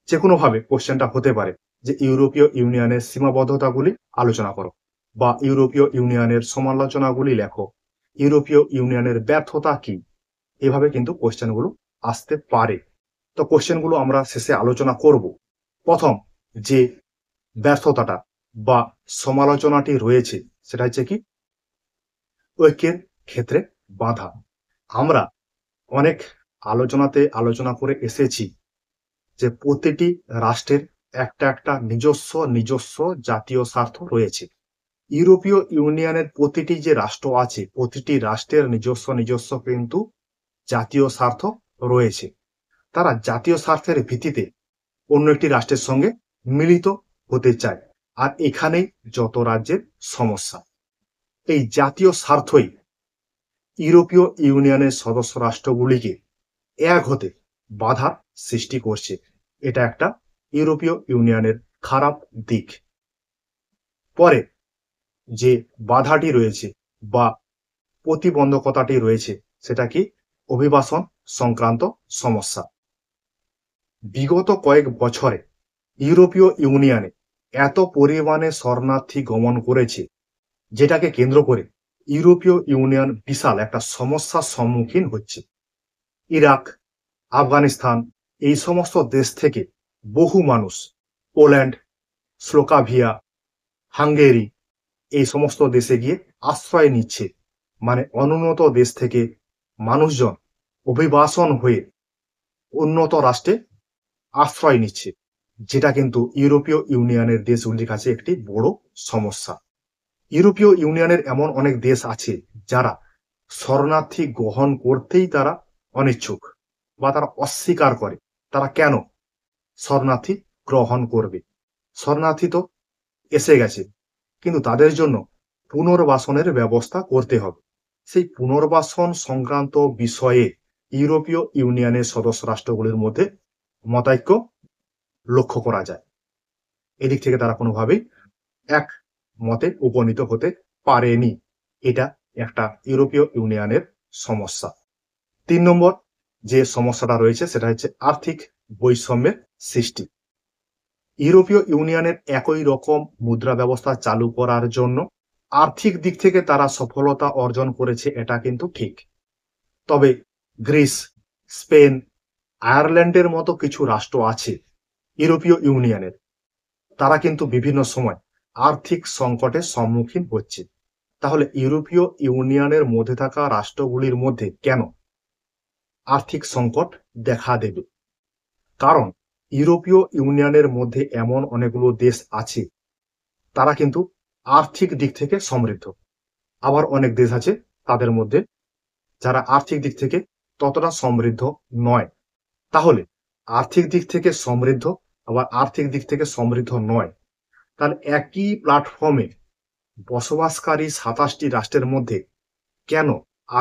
যে কোনো ভাবে কোশ্চেনটা হতে পারে যে ইউরোপীয় ইউনিয়নের সীমাবদ্ধতাগুলি আলোচনা করো বা ইউরোপীয় ইউনিয়নের সমালোচনাগুলি লেখো, ইউরোপীয় ইউনিয়নের ব্যর্থতা কি, এভাবে কিন্তু কোশ্চেনগুলো আসতে পারে। তো কোশ্চেনগুলো আমরা শেষে আলোচনা করব। প্রথম যে ব্যর্থতাটা বা সমালোচনাটি রয়েছে সেটা হচ্ছে কি ঐক্যের ক্ষেত্রে বাধা। আমরা অনেক আলোচনা করে এসেছি যে প্রতিটি রাষ্ট্রের একটা নিজস্ব জাতীয় স্বার্থ রয়েছে। ইউরোপীয় ইউনিয়নের প্রতিটি যে রাষ্ট্র আছে প্রতিটি রাষ্ট্রের নিজস্ব কিন্তু জাতীয় স্বার্থ রয়েছে। তারা জাতীয় স্বার্থের ভিত্তিতে অন্য একটি রাষ্ট্রের সঙ্গে মিলিত হতে চায়, আর এখানেই যত রাজ্যের সমস্যা। এই জাতীয় স্বার্থই ইউরোপীয় ইউনিয়নের সদস্য রাষ্ট্রগুলিকে এক হতে বাধার সৃষ্টি করছে। এটা একটা ইউরোপীয় ইউনিয়নের খারাপ দিক। পরে যে বাধাটি রয়েছে বা প্রতিবন্ধকতাটি রয়েছে সেটা কি অভিবাসন সংক্রান্ত সমস্যা। বিগত কয়েক বছরে ইউরোপীয় ইউনিয়নে এত পরিমাণে শরণার্থী গমন করেছে, যেটাকে কেন্দ্র করে ইউরোপীয় ইউনিয়ন বিশাল একটা সমস্যার সম্মুখীন হচ্ছে। ইরাক, আফগানিস্তান এই সমস্ত দেশ থেকে বহু মানুষ পোল্যান্ড, স্লোভাকিয়া, হাঙ্গেরি এই সমস্ত দেশে গিয়ে আশ্রয় নিচ্ছে। মানে অনুন্নত দেশ থেকে মানুষজন অভিবাসন হয়ে উন্নত রাষ্ট্রে আশ্রয় নিচ্ছে, যেটা কিন্তু ইউরোপীয় ইউনিয়নের দেশগুলির কাছে একটি বড় সমস্যা। ইউরোপীয় ইউনিয়নের এমন অনেক দেশ আছে যারা শরণার্থী গ্রহণ করতেই তারা অনিচ্ছুক বা তারা অস্বীকার করে। তারা কেন শরণার্থী গ্রহণ করবে? শরণার্থী তো এসে গেছে, কিন্তু তাদের জন্য পুনর্বাসনের ব্যবস্থা করতে হবে। সেই পুনর্বাসন সংক্রান্ত বিষয়ে ইউরোপীয় ইউনিয়নের সদস্য রাষ্ট্রগুলির মধ্যে মতাৈক্য লক্ষ্য করা যায়। এদিক থেকে তারা কোনোভাবেই এক মতে উপনীত হতে পারেনি। এটা একটা ইউরোপীয় ইউনিয়নের সমস্যা। 3 নম্বর যে সমস্যাটা রয়েছে সেটা হচ্ছে আর্থিক বৈষম্যের সৃষ্টি। ইউরোপীয় ইউনিয়নের একই রকম মুদ্রা ব্যবস্থা চালু করার জন্য আর্থিক দিক থেকে তারা সফলতা অর্জন করেছে, এটা কিন্তু ঠিক। তবে গ্রিস, স্পেন, আয়ারল্যান্ডের মতো কিছু রাষ্ট্র আছে ইউরোপীয় ইউনিয়নের, তারা কিন্তু বিভিন্ন সময় আর্থিক সংকটের সম্মুখীন হচ্ছে। তাহলে ইউরোপীয় ইউনিয়নের মধ্যে থাকা রাষ্ট্রগুলির মধ্যে কেন আর্থিক সংকট দেখা দেবে? কারণ ইউরোপীয় ইউনিয়নের মধ্যে এমন অনেকগুলো দেশ আছে তারা কিন্তু আর্থিক দিক থেকে সমৃদ্ধ, আবার অনেক দেশ আছে তাদের মধ্যে যারা আর্থিক দিক থেকে ততটা সমৃদ্ধ নয়। তাহলে আর্থিক দিক থেকে সমৃদ্ধ আবার আর্থিক দিক থেকে সমৃদ্ধ নয়, তাহলে একই প্ল্যাটফর্মে বসবাসকারী 27টি রাষ্ট্রের মধ্যে কেন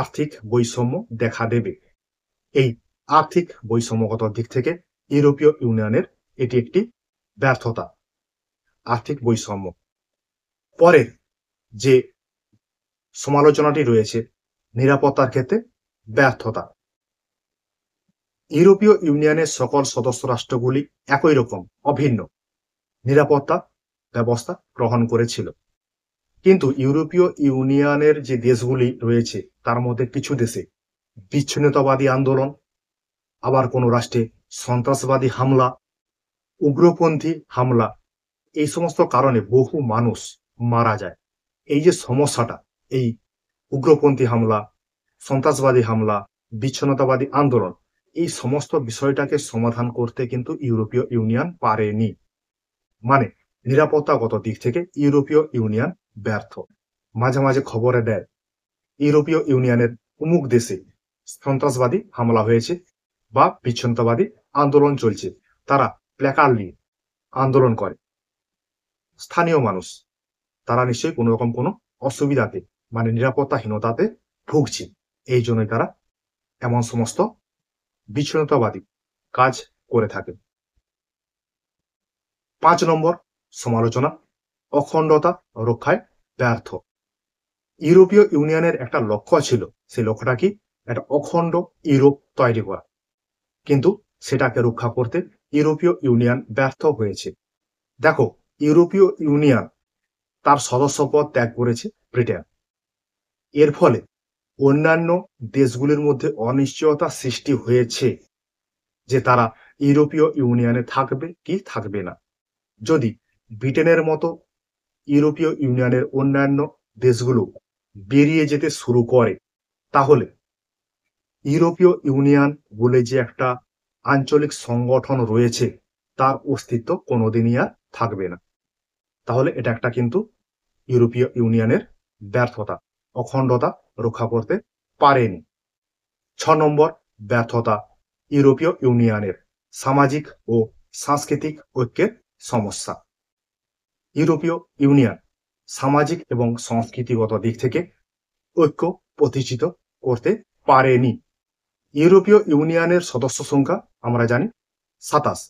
আর্থিক বৈষম্য দেখা দেবে? এই আর্থিক বৈষম্যগত দিক থেকে ইউরোপীয় ইউনিয়নের এটি একটি ব্যর্থতা, আর্থিক বৈষম্য। পরের যে সমালোচনাটি রয়েছে নিরাপত্তার ক্ষেত্রে ব্যর্থতা। ইউরোপীয় ইউনিয়নের সকল সদস্য রাষ্ট্রগুলি একই রকম অভিন্ন নিরাপত্তা ব্যবস্থা গ্রহণ করেছিল, কিন্তু ইউরোপীয় ইউনিয়নের যে দেশগুলি রয়েছে তার মধ্যে কিছু দেশে বিচ্ছিন্নতাবাদী আন্দোলন, আবার কোনো রাষ্ট্রে সন্ত্রাসবাদী হামলা, উগ্রপন্থী হামলা, এই সমস্ত কারণে বহু মানুষ মারা যায়। এই যে সমস্যাটা, এই উগ্রপন্থী হামলা, সন্ত্রাসবাদী হামলা, বিচ্ছিন্নতাবাদী আন্দোলন, এই সমস্ত বিষয়টাকে সমাধান করতে কিন্তু ইউরোপীয় ইউনিয়ন পারেনি। মানে নিরাপত্তাগত দিক থেকে ইউরোপীয় ইউনিয়ন ব্যর্থ। মাঝে মাঝে খবরে দেয় ইউরোপীয় ইউনিয়নের অমুক দেশে সন্ত্রাসবাদী হামলা হয়েছে বা বিচ্ছিন্নতাবাদী আন্দোলন চলছে, তারা প্ল্যাকার্ড নিয়ে আন্দোলন করে। স্থানীয় মানুষ তারা নিশ্চয়ই কোনো রকম কোনো অসুবিধাতে মানে নিরাপত্তাহীনতাতে ভুগছে, এই জন্যই তারা এমন সমস্ত বিচ্ছিন্নতাবাদী কাজ করে থাকে। 5 নম্বর সমালোচনা অখণ্ডতা রক্ষায় ব্যর্থ। ইউরোপীয় ইউনিয়নের একটা লক্ষ্য ছিল, সেই লক্ষ্যটা কি? একটা অখণ্ড ইউরোপ তৈরি করা, কিন্তু সেটাকে রক্ষা করতে ইউরোপীয় ইউনিয়ন ব্যর্থ হয়েছে। দেখো, ইউরোপীয় ইউনিয়ন তার সদস্যপদ ত্যাগ করেছে ব্রিটেন। এর ফলে অন্যান্য দেশগুলির মধ্যে অনিশ্চয়তা সৃষ্টি হয়েছে যে তারা ইউরোপীয় ইউনিয়নে থাকবে কি থাকবে না। যদি ব্রিটেনের মতো ইউরোপীয় ইউনিয়নের অন্যান্য দেশগুলো বেরিয়ে যেতে শুরু করে, তাহলে ইউরোপীয় ইউনিয়ন বলে যে একটা আঞ্চলিক সংগঠন রয়েছে তার অস্তিত্ব কোনোদিনই আর থাকবে না। তাহলে এটা একটা কিন্তু ইউরোপীয় ইউনিয়নের ব্যর্থতা, অখণ্ডতা রক্ষা করতে পারেনি। 6 নম্বর ব্যর্থতা ইউরোপীয় ইউনিয়নের সামাজিক ও সাংস্কৃতিক ঐক্যের সমস্যা। ইউরোপীয় ইউনিয়ন সামাজিক এবং সংস্কৃতিগত দিক থেকে ঐক্য প্রতিষ্ঠিত করতে পারেনি। ইউরোপীয় ইউনিয়নের সদস্য সংখ্যা আমরা জানি 27,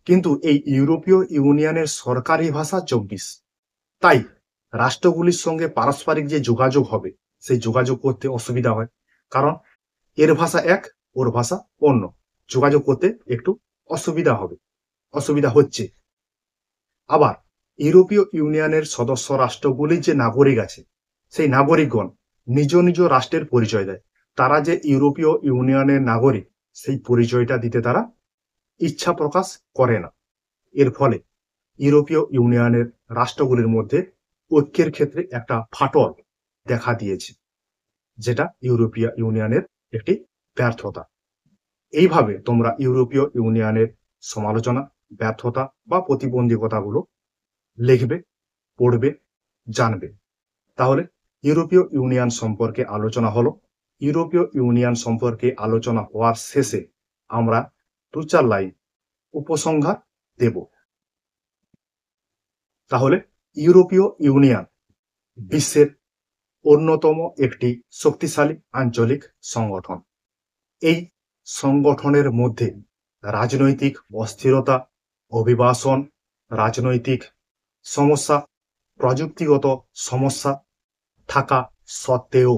কিন্তু এই ইউরোপীয় ইউনিয়নের সরকারি ভাষা 24। তাই রাষ্ট্রগুলির সঙ্গে পারস্পরিক যে যোগাযোগ হবে সেই যোগাযোগ করতে অসুবিধা হয়, কারণ এর ভাষা এক ওর ভাষা অন্য, যোগাযোগ করতে একটু অসুবিধা হবে, অসুবিধা হচ্ছে। আবার ইউরোপীয় ইউনিয়নের সদস্য রাষ্ট্রগুলির যে নাগরিক আছে সেই নাগরিকগণ নিজ নিজ রাষ্ট্রের পরিচয় দেয়। তারা যে ইউরোপীয় ইউনিয়নের নাগরিক সেই পরিচয়টা দিতে তারা ইচ্ছা প্রকাশ করে না। এর ফলে ইউরোপীয় ইউনিয়নের রাষ্ট্রগুলির মধ্যে ঐক্যের ক্ষেত্রে একটা ফাটল দেখা দিয়েছে, যেটা ইউরোপীয় ইউনিয়নের একটি ব্যর্থতা। এইভাবে তোমরা ইউরোপীয় ইউনিয়নের সমালোচনা, ব্যর্থতা বা প্রতিবন্ধকতাগুলো লিখবে, পড়বে, জানবে। তাহলে ইউরোপীয় ইউনিয়ন সম্পর্কে আলোচনা হলো। ইউরোপীয় ইউনিয়ন সম্পর্কে আলোচনা হওয়ার শেষে আমরা 2-4 লাইন উপসংহার দেব। তাহলে ইউরোপীয় ইউনিয়ন বিশ্বের অন্যতম একটি শক্তিশালী আঞ্চলিক সংগঠন। এই সংগঠনের মধ্যে রাজনৈতিক অস্থিরতা, অভিবাসন, রাজনৈতিক সমস্যা, প্রযুক্তিগত সমস্যা থাকা সত্ত্বেও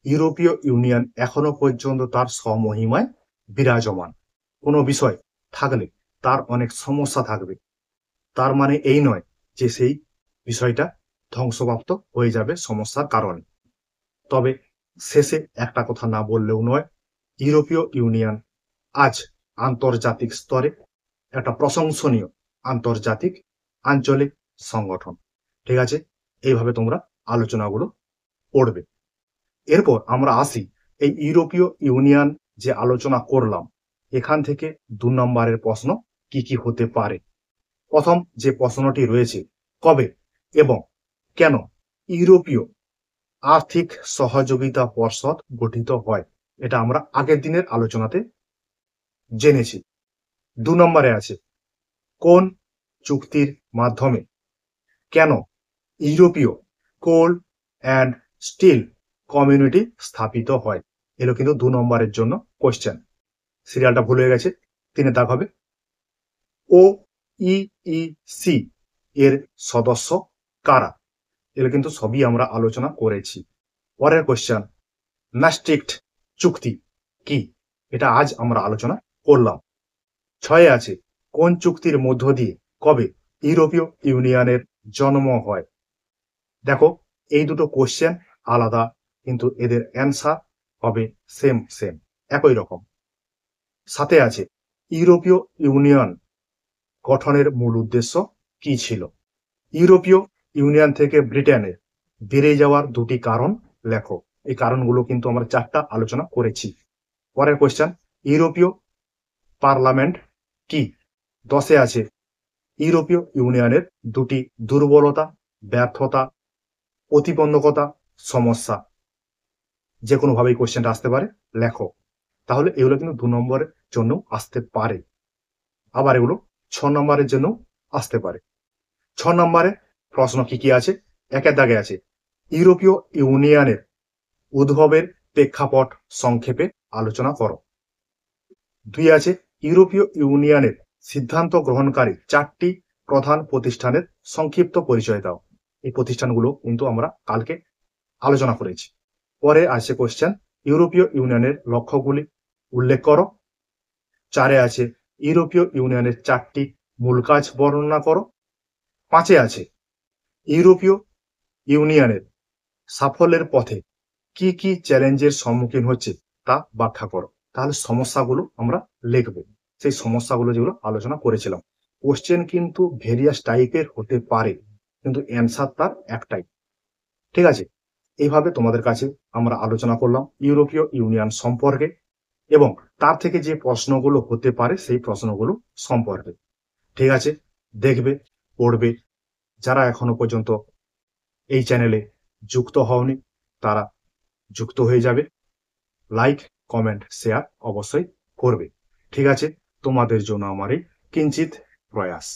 ইউরোপীয় ইউনিয়ন এখনো পর্যন্ত তার স্বমহিমায় বিরাজমান। কোনো বিষয় থাকলে তার অনেক সমস্যা থাকবে, তার মানে এই নয় যে সেই বিষয়টা ধ্বংসপ্রাপ্ত হয়ে যাবে সমস্যার কারণে। তবে শেষে একটা কথা না বললেও নয়, ইউরোপীয় ইউনিয়ন আজ আন্তর্জাতিক স্তরে একটা প্রশংসনীয় আন্তর্জাতিক আঞ্চলিক সংগঠন। ঠিক আছে, এইভাবে তোমরা আলোচনাগুলো পড়বে। এরপর আমরা আসি এই ইউরোপীয় ইউনিয়ন যে আলোচনা করলাম, এখান থেকে 2 নম্বরের প্রশ্ন কি কি হতে পারে। প্রথম যে প্রশ্নটি রয়েছে, কবে এবং কেন ইউরোপীয় আর্থিক সহযোগিতা পর্ষদ গঠিত হয়? এটা আমরা আগের দিনের আলোচনাতে জেনেছি। 2 নম্বরে আছে কোন চুক্তির মাধ্যমে কেন ইউরোপীয় কোল অ্যান্ড স্টিল কমিউনিটি স্থাপিত হয়? এগুলো কিন্তু 2 নম্বরের জন্য কোশ্চেন। সিরিয়ালটা ভুল হয়ে গেছে, 3 দাগ হবে। OEEC এর সদস্য কারা? এগুলো কিন্তু সবই আমরা আলোচনা করেছি। পরের কোশ্চেন, ম্যাস্ট্রিক্ট চুক্তি কি? এটা আজ আমরা আলোচনা করলাম। 6 আছে কোন চুক্তির মধ্য দিয়ে কবে ইউরোপীয় ইউনিয়নের জন্ম হয়? দেখো, এই দুটো কোশ্চেন আলাদা, কিন্তু এদের অ্যান্সার হবে সেম একই রকম। 7 আছে ইউরোপীয় ইউনিয়ন গঠনের মূল উদ্দেশ্য কি ছিল? ইউরোপীয় ইউনিয়ন থেকে ব্রিটেনের বেরিয়ে যাওয়ার 2টি কারণ লেখো। এই কারণগুলো কিন্তু আমরা 4টা আলোচনা করেছি। পরের কোশ্চেন, ইউরোপীয় পার্লামেন্ট কি? 10 আছে ইউরোপীয় ইউনিয়নের 2টি দুর্বলতা, ব্যর্থতা, প্রতিবন্ধকতা, সমস্যা। যে কোনো ভাবেই কোশ্চেনটা আসতে পারে, লেখো। তাহলে এগুলো কিন্তু 2 নম্বরের জন্য আসতে পারে, আবার এগুলো 6 নম্বরের জন্য আসতে পারে। 6 নম্বরে প্রশ্ন কি কি আছে? 1 দাগে আছে ইউরোপীয় ইউনিয়নের উদ্ভবের প্রেক্ষাপট সংক্ষেপে আলোচনা করো। 2 আছে ইউরোপীয় ইউনিয়নের সিদ্ধান্ত গ্রহণকারী 4টি প্রধান প্রতিষ্ঠানের সংক্ষিপ্ত পরিচয় দাও। এই প্রতিষ্ঠানগুলো কিন্তু আমরা কালকে আলোচনা করেছি। পরে আছে কোশ্চেন, ইউরোপীয় ইউনিয়নের লক্ষ্যগুলি উল্লেখ করো। 4 আছে ইউরোপীয় ইউনিয়নের 4টি মূল কাজ বর্ণনা করো। 5 আছে ইউরোপীয় ইউনিয়নের সাফল্যের পথে কি কি চ্যালেঞ্জের সম্মুখীন হচ্ছে তা ব্যাখ্যা করো। তাহলে সমস্যাগুলো আমরা লিখব, সেই সমস্যাগুলো যেগুলো আলোচনা করেছিলাম। কোশ্চেন কিন্তু ভেরিয়াস টাইপের হতে পারে, কিন্তু অ্যান্সার তার একটাই। ঠিক আছে, এইভাবে তোমাদের কাছে আমরা আলোচনা করলাম ইউরোপীয় ইউনিয়ন সম্পর্কে এবং তার থেকে যে প্রশ্নগুলো হতে পারে সেই প্রশ্নগুলো সম্পর্কে। ঠিক আছে, দেখবে, পড়বে। যারা এখনো পর্যন্ত এই চ্যানেলে যুক্ত হওনি তারা যুক্ত হয়ে যাবে। লাইক, কমেন্ট, শেয়ার অবশ্যই করবে। ঠিক আছে, তোমাদের জন্য আমার এই কিঞ্চিত প্রয়াস।